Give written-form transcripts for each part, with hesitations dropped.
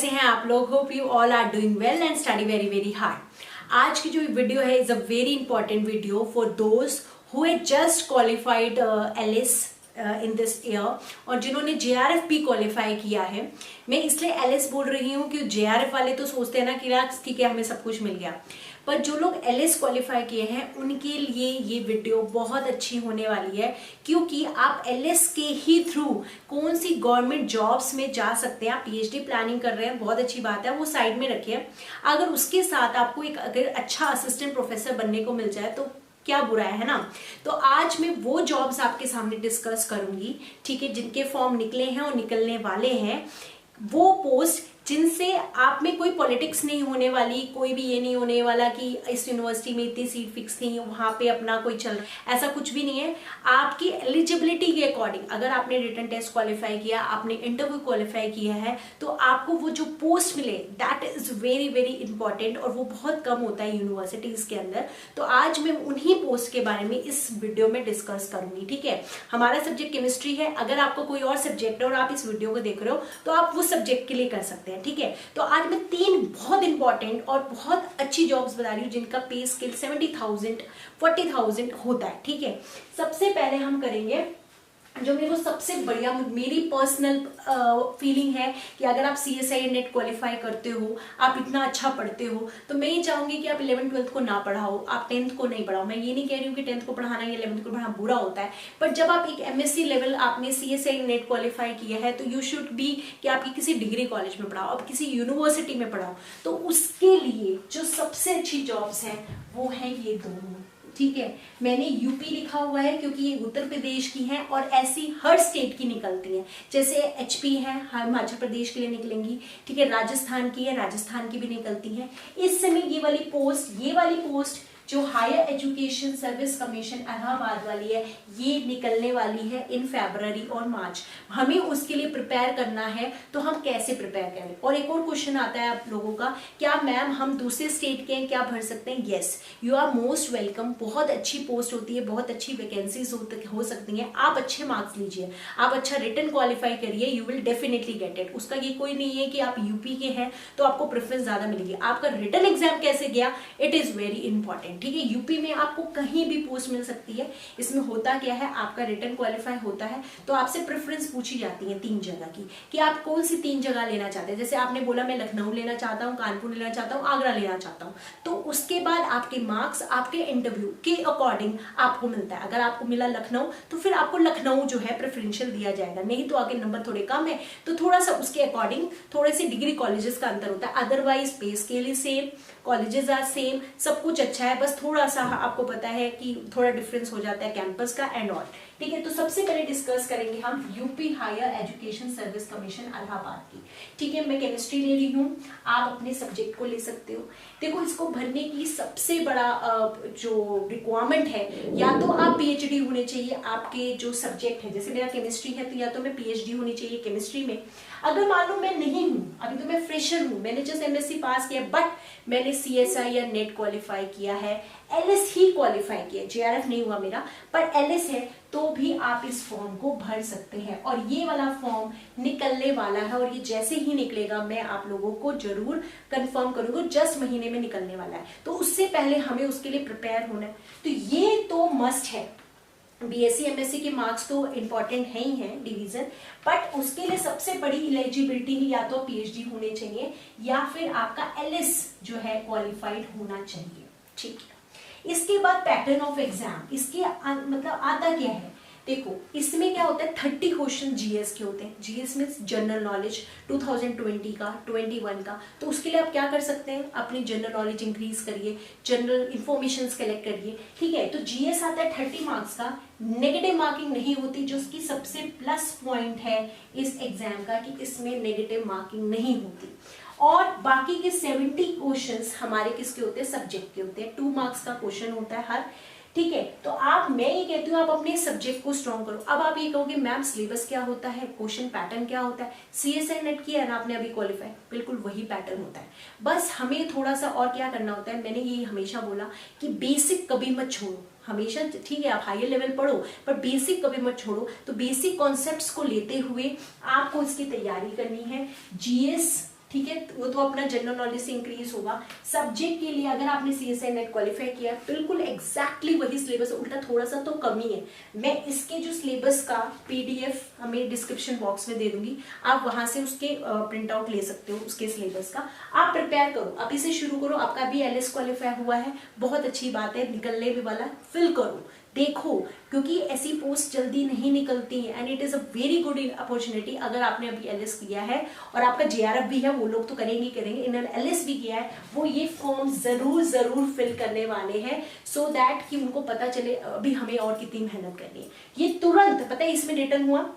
कैसे हैं आप लोग? Hope you all are doing well and study very very hard. आज की जो वीडियो है is a very important video for those who have just qualified Ellis in this year और जिन्होंने JRF भी क्वालिफाई किया है। मैं इसलिए एलिस बोल रही हूँ कि JRF वाले तो सोचते हैं ना कि ठीक है हमें सब कुछ मिल गया, पर जो लोग एलिस क्वालिफाई किए हैं उनके लिए ये वीडियो बहुत अच्छी होने वाली है, क्योंकि आप एलिस के ही थ्रू कौन सी गवर्नमेंट जॉब्स में जा सकते हैं। आप PhD प्लानिंग कर रहे हैं, बहुत अच्छी बात है, वो साइड में रखिए। अगर उसके साथ आपको एक अगर अच्छा असिस्टेंट प्रोफेसर बनने को मिल जाए तो क्या बुरा है ना। तो आज मैं वो जॉब्स आपके सामने डिस्कस करूंगी, ठीक है, जिनके फॉर्म निकले हैं और निकलने वाले हैं। वो पोस्ट जिनसे आप में कोई पॉलिटिक्स नहीं होने वाली, कोई भी ये नहीं होने वाला कि इस यूनिवर्सिटी में इतनी सीट फिक्स थी, वहां पे अपना कोई चल रहा, ऐसा कुछ भी नहीं है। आपकी एलिजिबिलिटी के अकॉर्डिंग अगर आपने रिटन टेस्ट क्वालिफाई किया, आपने इंटरव्यू क्वालिफाई किया है, तो आपको वो जो पोस्ट मिले that is very very important, और वो बहुत कम होता है यूनिवर्सिटीज के अंदर। तो आज मैं उन्हीं पोस्ट के बारे में इस वीडियो में डिस्कस करूंगी, ठीक है। हमारा सब्जेक्ट केमिस्ट्री है, अगर आपको कोई और सब्जेक्ट है और आप इस वीडियो को देख रहे हो तो आप वो सब्जेक्ट के लिए कर सकते हैं, ठीक है। तो आज मैं 3 बहुत इंपॉर्टेंट और बहुत अच्छी जॉब्स बता रही हूँ जिनका पे स्केल 70,000 40,000 होता है, ठीक है। सबसे पहले हम करेंगे जो मेरे को सबसे बढ़िया, मेरी पर्सनल फीलिंग है कि अगर आप CSI नेट क्वालिफाई करते हो, आप इतना अच्छा पढ़ते हो, तो मैं ये चाहूंगी कि आप 11th-12th को ना पढ़ाओ, आप 10th को नहीं पढ़ाओ। मैं ये नहीं कह रही हूँ कि 10th को पढ़ाना या 11th को पढ़ाना बुरा होता है, पर जब आप एक MSc लेवल आपने CSI नेट क्वालिफाई किया है तो यू शुड बी कि आपकी किसी डिग्री कॉलेज में पढ़ाओ, आप किसी यूनिवर्सिटी में पढ़ाओ। तो उसके लिए जो सबसे अच्छी जॉब्स हैं वो है ये दोनों, ठीक है। मैंने यूपी लिखा हुआ है क्योंकि ये उत्तर प्रदेश की हैं और ऐसी हर स्टेट की निकलती हैं। जैसे HP है, हिमाचल प्रदेश के लिए निकलेंगी, ठीक है। राजस्थान की है, राजस्थान की भी निकलती हैं। इस समय ये वाली पोस्ट जो higher education service commission Allahabad वाली है, ये निकलने वाली है इन फरवरी और मार्च। हमें उसके लिए प्रिपेयर करना है, तो हम कैसे प्रिपेयर करें। और एक और क्वेश्चन आता है आप लोगों का, क्या मैम हम दूसरे स्टेट के हैं, क्या भर सकते हैं? Yes, you are most welcome. बहुत अच्छी पोस्ट होती है, बहुत अच्छी वैकेंसीज हो सकती हैं। आप अच्छे मार्क्स लीजिए, आप अच्छा रिटन क्वालिफाई करिए, you will definitely get it. उसका ये कोई नहीं है कि आप यूपी के हैं तो आपको प्रेफरेंस ज्यादा मिलेगी। आपका रिटन एग्जाम कैसे गया, इट इज वेरी इंपॉर्टेंट, ठीक है। यूपी में आपको कहीं भी पोस्ट मिल सकती है। इसमें होता क्या है, आपका रिटन क्वालिफाई होता है तो आपसे प्रेफरेंस पूछी जाती है 3 जगह की, कि आप कौन सी 3 जगह लेना चाहते हैं। जैसे आपने बोला मैं लखनऊ लेना चाहता हूँ, कानपुर लेना चाहता हूँ, आगरा लेना चाहता हूँ, तो उसके बाद आपके मार्क्स आपके इंटरव्यू के अकॉर्डिंग आपको मिलता है। अगर आपको मिला लखनऊ तो फिर आपको लखनऊ जो है प्रेफरेंशियल दिया जाएगा, नहीं तो आगे नंबर थोड़े कम है तो थोड़ा सा उसके अकॉर्डिंग थोड़े से डिग्री कॉलेजेस का अंतर होता है। Otherwise pay scale is same, colleges are same, सब कुछ अच्छा है, बस थोड़ा सा आपको पता है कि थोड़ा डिफरेंस हो जाता है कैंपस का एंड ऑल, ठीक है। तो सबसे पहले डिस्कस करेंगे हम UP higher education service commission Allahabad की, ठीक है। मैं केमिस्ट्री ले रही हूँ, आप अपने सब्जेक्ट को ले सकते हो। देखो, इसको भरने की सबसे बड़ा जो रिक्वायरमेंट है, या तो आप PhD होने चाहिए आपके जो सब्जेक्ट है। जैसे मेरा केमिस्ट्री है तो या तो मैं PhD होनी चाहिए केमिस्ट्री में। अगर मान लो मैं नहीं हूँ, अभी तो मैं फ्रेशर हूँ, मैंने जस्ट MSc पास किया, बट मैंने CSI या नेट क्वालिफाई किया है, एलिस ही क्वालिफाई किया, JRF नहीं हुआ मेरा, पर एलिस है, तो भी आप इस फॉर्म को भर सकते हैं। और ये वाला फॉर्म निकलने वाला है, और ये जैसे ही निकलेगा मैं आप लोगों को जरूर कंफर्म करूंगा, जस्ट महीने में निकलने वाला है। तो उससे पहले हमें उसके लिए प्रिपेयर होना है। तो ये तो मस्ट है, BSc MSc के मार्क्स तो इंपॉर्टेंट है ही हैं डिवीजन, बट उसके लिए सबसे बड़ी एलिजिबिलिटी ही या तो PhD होने चाहिए या फिर आपका एलिस जो है क्वालिफाइड होना चाहिए, ठीक है। इसके बाद पैटर्न ऑफ एग्जाम, इसके मतलब आता क्या है। देखो, इसमें क्या होता है, 30 क्वेश्चन GS के होते हैं। GS में जनरल नॉलेज 2020 का, 21 का। तो उसके लिए आप क्या कर सकते हैं, अपनी जनरल नॉलेज इंक्रीज करिए, जनरल इंफॉर्मेशन कलेक्ट करिए, ठीक है। तो GS आता है 30 मार्क्स का, नेगेटिव मार्किंग नहीं होती, जो उसकी सबसे प्लस पॉइंट है इस एग्जाम का, कि इसमें नेगेटिव मार्किंग नहीं होती। और बाकी के 70 क्वेश्चंस हमारे किसके होते हैं, सब्जेक्ट के होते हैं। 2 मार्क्स का क्वेश्चन होता है हर, ठीक है। तो मैं ये कहती हूँ आप अपने सब्जेक्ट को स्ट्रॉन्ग करो। अब आप ये कहोगे मैम सिलेबस क्या होता है, क्वेश्चन पैटर्न क्या होता है। CSI नेट किया है ना आपने अभी क्वालिफाई, बिल्कुल वही पैटर्न होता है, बस हमें थोड़ा सा और क्या करना होता है। मैंने ये हमेशा बोला कि बेसिक कभी मत छोड़ो, हमेशा ठीक है आप हायर लेवल पढ़ो पर बेसिक कभी मत छोड़ो। तो बेसिक कॉन्सेप्ट्स को लेते हुए आपको इसकी तैयारी करनी है। GS ठीक है, वो तो अपना जनरल नॉलेज से इंक्रीज होगा। सब्जेक्ट के लिए अगर आपने CSI नेट क्वालिफाई किया है, बिल्कुल एग्जैक्टली वही सिलेबस, उल्टा थोड़ा सा तो कमी है। मैं इसके जो सिलेबस का PDF हमें डिस्क्रिप्शन बॉक्स में दे दूंगी, आप वहां से उसके प्रिंट आउट ले सकते हो उसके सिलेबस का। आप प्रिपेयर करो, अभी से शुरू करो। आपका भी LS क्वालिफाई हुआ है, बहुत अच्छी बात है, निकलने भी वाला, फिल करो, देखो, क्योंकि ऐसी पोस्ट जल्दी नहीं निकलती है and it is a very good opportunity. अगर आपने अभी LS किया है और आपका JRF भी है, वो लोग तो करेंगे करेंगे, इन्होंने LS भी किया है, वो ये फॉर्म जरूर फिल करने वाले हैं, सो दैट कि उनको पता चले अभी हमें और कितनी मेहनत करनी है। ये तुरंत पता है, इसमें रिटर्न हुआ,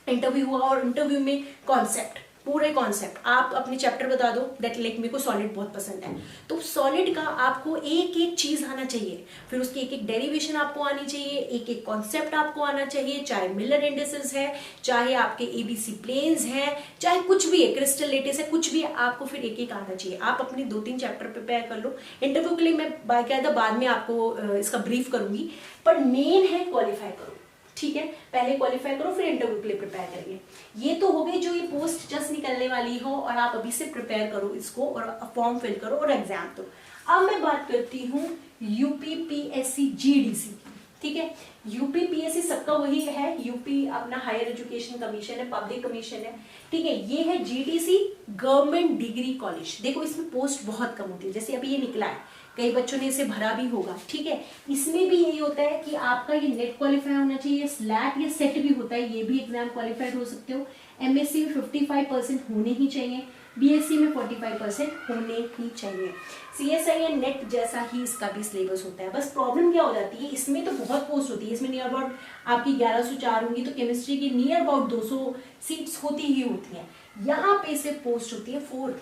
इंटरव्यू हुआ, और इंटरव्यू में कॉन्सेप्ट, पूरे कॉन्सेप्ट, आप अपने चैप्टर बता दो दैट लाइक मेरे को सॉलिड बहुत पसंद है, तो सॉलिड का आपको एक एक चीज आना चाहिए, फिर उसकी एक एक डेरिवेशन आपको आनी चाहिए, एक एक कॉन्सेप्ट आपको आना चाहिए, चाहे मिलर इंडिसेस है, चाहे आपके ABC प्लेन्स है, चाहे कुछ भी है, क्रिस्टल लेटिस है, कुछ भी है, आपको फिर एक एक आना चाहिए। आप अपने 2-3 चैप्टर प्रिपेयर कर लो। इंटरव्यू के लिए मैं बाकायदा बाद में आपको इसका ब्रीफ करूंगी, पर मेन है क्वालिफाई करो, ठीक है, पहले क्वालिफाई करो, फिर इंटरव्यू के लिए प्रिपेयर करेंगे। ये तो हो गई जो ये पोस्ट जस्ट निकलने वाली हो, और आप अभी से प्रिपेयर करो इसको, और फॉर्म फिल करो और एग्जाम दो। अब मैं बात करती हूँ UPPSC GDC की, ठीक है। UPPSC सबका वही है, यूपी अपना हायर एजुकेशन कमीशन है, पब्लिक कमीशन है, ठीक है। ये है GDC, गवर्नमेंट डिग्री कॉलेज। देखो इसमें पोस्ट बहुत कम होती है, जैसे अभी ये निकला है, कई बच्चों ने इसे भरा भी होगा, ठीक है। इसमें भी यही होता है कि आपका ये नेट क्वालिफाई होना चाहिए, स्लैट या सेट भी होता है, ये भी एग्जाम क्वालिफाइड हो सकते हो। MSc में 55% होने ही चाहिए, BSc में 45% होने ही चाहिए। CSI या नेट जैसा ही इसका भी सिलेबस होता है। बस प्रॉब्लम क्या हो जाती है, इसमें तो बहुत पोस्ट होती है, इसमें नियर अबाउट आपकी 1104 होंगी, तो केमिस्ट्री की नियर अबाउट 200 सीट्स होती ही होती हैं। यहाँ पे सिर्फ पोस्ट होती है 4,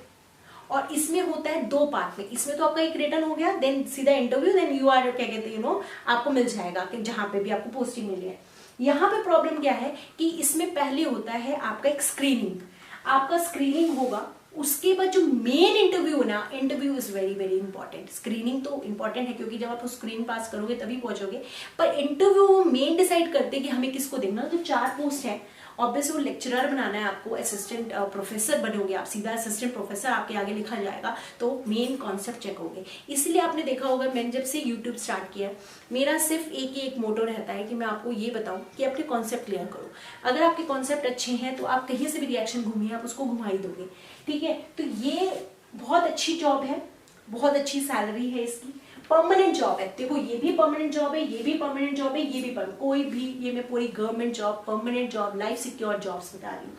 और इसमें होता है 2 पार्ट में। इसमें तो आपका एक रिटर्न हो गया, देन सीधा इंटरव्यू, देन यू आर क्या कहते हैं आपको मिल जाएगा कि जहां पे भी आपको पोस्टिंग मिली है। यहाँ पे प्रॉब्लम क्या है कि इसमें पहले होता है आपका एक स्क्रीनिंग, आपका स्क्रीनिंग होगा, उसके बाद जो मेन इंटरव्यू है ना, interview is very important. Screening तो इंपॉर्टेंट है क्योंकि जब आप स्क्रीन पास करोगे तभी पहुंचोगे, पर इंटरव्यू मेन डिसाइड करते हैं कि हमें किसको देना। तो 4 पोस्ट है, ऑब्वियसली वो लेक्चरर बनाना है आपको, असिस्टेंट प्रोफेसर बनोगे आप, सीधा असिस्टेंट प्रोफेसर आपके आगे लिखा जाएगा, तो मेन कॉन्सेप्ट चेक होंगे। इसलिए आपने देखा होगा मैंने जब से यूट्यूब स्टार्ट किया, मेरा सिर्फ एक मोटो रहता है कि मैं आपको ये बताऊं कि अपने कॉन्सेप्ट क्लियर करो। अगर आपके कॉन्सेप्ट अच्छे हैं तो आप कहीं से भी रिएक्शन घूमिए, आप उसको घुमा ही दोगे, ठीक है। तो ये बहुत अच्छी जॉब है, बहुत अच्छी सैलरी है इसकी, परमानेंट जॉब है। देखो ये भी परमानेंट जॉब है, ये भी परमानेंट जॉब है, ये भी परमानेंट, कोई भी, ये मैं पूरी government job, permanent job, life secure jobs बता रही हूँ,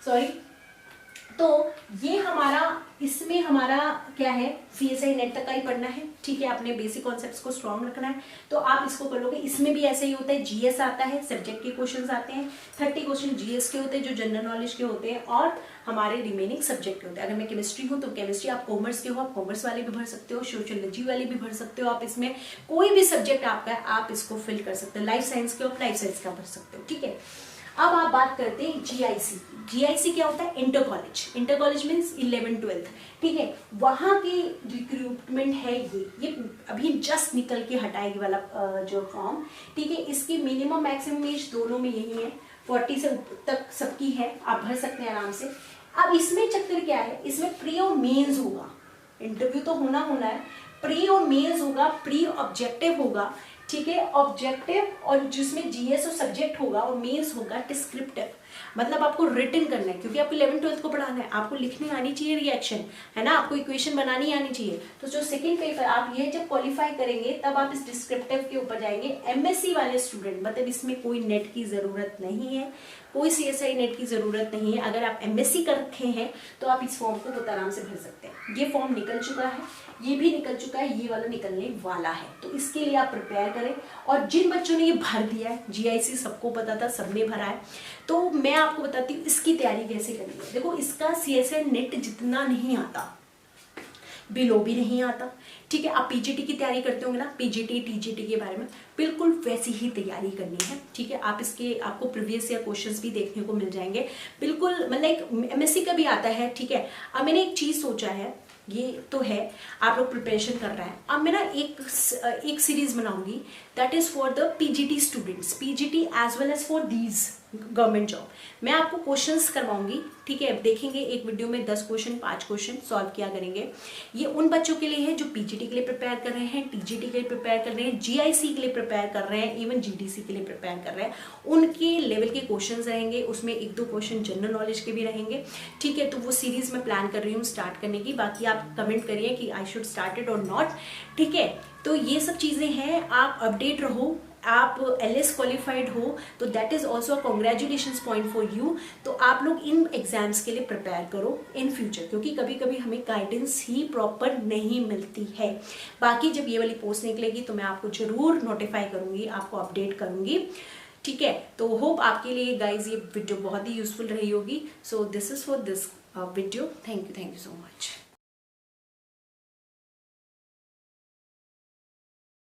सॉरी। तो ये हमारा, इसमें हमारा क्या है, CSI नेट तक का ही पढ़ना है, ठीक है। आपने बेसिक कॉन्सेप्ट्स को स्ट्रॉन्ग रखना है, तो आप इसको कर लोगे। इसमें भी ऐसे ही होता है, GS आता है, सब्जेक्ट के क्वेश्चंस आते हैं, 30 क्वेश्चन GS के होते हैं जो जनरल नॉलेज के होते हैं, और हमारे रिमेनिंग सब्जेक्ट के होते हैं। अगर मैं केमिस्ट्री हूँ तो केमिस्ट्री, आप कॉमर्स के हो आप कॉमर्स वाले भी भर सकते हो, सोशियोलॉजी वाले भी भर सकते हो, आप इसमें कोई भी सब्जेक्ट आपका है आप इसको फिल कर सकते हो। लाइफ साइंस के हो आप लाइफ साइंस का भर सकते हो, ठीक है। अब आप बात करते हैं GIC क्या होता है, इंटर कॉलेज मीन्स 11th-12th, ठीक है। वहां की रिक्रूटमेंट है, ये अभी जस्ट निकल के हटाएगी वाला जो फॉर्म, ठीक है। इसकी मिनिमम मैक्सिमम एज दोनों में यही है, 40 से तक सबकी है, आप भर सकते हैं आराम से। अब इसमें चक्कर क्या है, इसमें प्री और मेंस होगा, इंटरव्यू तो होना है, प्री और मेंस होगा, प्री ऑब्जेक्टिव होगा, ठीक है, ऑब्जेक्टिव, और जिसमें GS और सब्जेक्ट होगा, और मेंस होगा डिस्क्रिप्टिव, मतलब आपको रिटन करना है, क्योंकि आपको 11th-12th को पढ़ाना है, आपको लिखने आनी चाहिए रिएक्शन, है ना, आपको इक्वेशन बनानी आनी चाहिए। तो जो सेकंड पेपर आप ये जब क्वालिफाई करेंगे तब आप इस डिस्क्रिप्टिव के ऊपर जाएंगे। MSc वाले स्टूडेंट, मतलब इसमें कोई नेट की जरूरत नहीं है, कोई CSI नेट की जरूरत नहीं है। अगर आप MSc कर रखे हैं तो आप इस फॉर्म को बहुत आराम से भर सकते हैं। ये फॉर्म निकल चुका है, ये भी निकल चुका है, ये वाला निकलने वाला है, तो इसके लिए आप प्रिपेयर करें। और जिन बच्चों ने ये भर दिया है, GIC सबको पता था, सबने भरा है, तो मैं आपको बताती हूँ इसकी तैयारी कैसे करनी है। देखो इसका CSI नेट जितना नहीं आता, बिलो भी नहीं आता, ठीक है। आप PGT की तैयारी करते होंगे ना, PGT TGT के बारे में, बिल्कुल वैसी ही तैयारी करनी है, ठीक है। आप इसके, आपको प्रीवियस ईयर क्वेश्चंस भी देखने को मिल जाएंगे, बिल्कुल मतलब MSc का भी आता है, ठीक है। अब मैंने एक चीज सोचा है, ये तो है आप लोग प्रिपरेशन कर रहे हैं, अब मैं ना एक सीरीज बनाऊंगी that is for the PGT students, PGT as well as for these government job. मैं आपको क्वेश्चंस करवाऊंगी, ठीक है, देखेंगे एक वीडियो में 10 क्वेश्चन 5 क्वेश्चन सॉल्व किया करेंगे। ये उन बच्चों के लिए है जो पीजीटी के लिए प्रिपेयर कर रहे हैं, टीजीटी के लिए प्रिपेयर कर रहे हैं, जीआईसी के लिए प्रिपेयर कर रहे हैं, इवन जीडीसी के लिए प्रिपेयर कर रहे हैं। उनके लेवल के क्वेश्चन रहेंगे, उसमें 1-2 क्वेश्चन जनरल नॉलेज के भी रहेंगे, ठीक है। तो वो सीरीज में प्लान कर रही हूँ स्टार्ट करने की, बाकी आप कमेंट करिए कि आई शुड स्टार्ट इट और नॉट, ठीक है। तो ये सब चीजें हैं, आप अपडेट रहो, आप एलएस क्वालिफाइड हो तो that is also a congratulations point for you. तो आप लोग इन एग्जाम्स के लिए प्रिपेयर करो इन फ्यूचर, क्योंकि कभी कभी हमें गाइडेंस ही प्रॉपर नहीं मिलती है। बाकी जब ये वाली पोस्ट निकलेगी तो मैं आपको जरूर नोटिफाई करूंगी, आपको अपडेट करूंगी, ठीक है। तो होप आपके लिए गाइज ये वीडियो बहुत ही यूजफुल रही होगी। So this is for this video. Thank you so much.